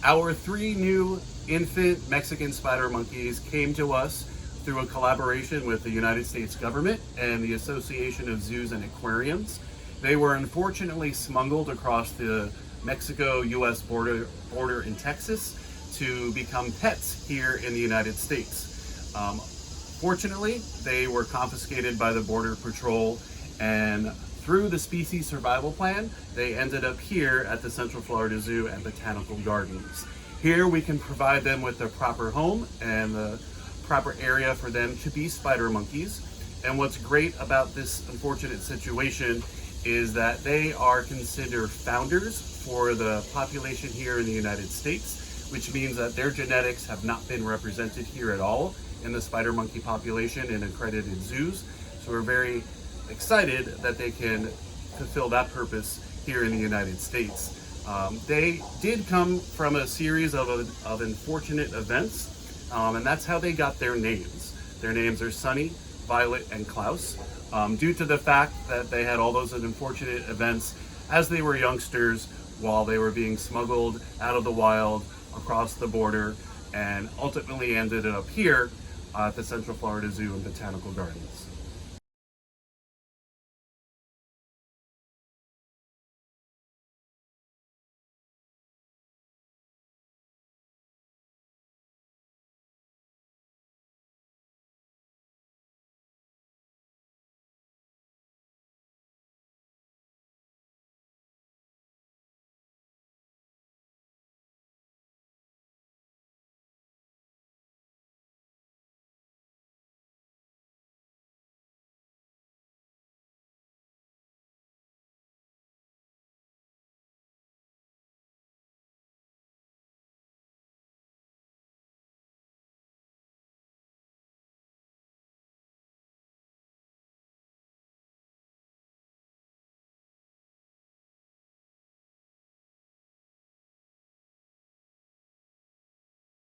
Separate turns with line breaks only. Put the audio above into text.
Our three new infant Mexican spider monkeys came to us through a collaboration with the United States government and the Association of Zoos and Aquariums. They were unfortunately smuggled across the Mexico-US border in Texas to become pets here in the United States. Fortunately, they were confiscated by the Border Patrol, and through the species survival plan, they ended up here at the Central Florida Zoo and Botanical Gardens. Here we can provide them with a proper home and the proper area for them to be spider monkeys. And what's great about this unfortunate situation is that they are considered founders for the population here in the United States, which means that their genetics have not been represented here at all in the spider monkey population in accredited zoos. So we're very excited that they can fulfill that purpose here in the United States. They did come from a series of unfortunate events, and that's how they got their names. Their names are Sunny, Violet, and Klaus, due to the fact that they had all those unfortunate events as they were youngsters while they were being smuggled out of the wild across the border and ultimately ended up here at the Central Florida Zoo and Botanical Gardens.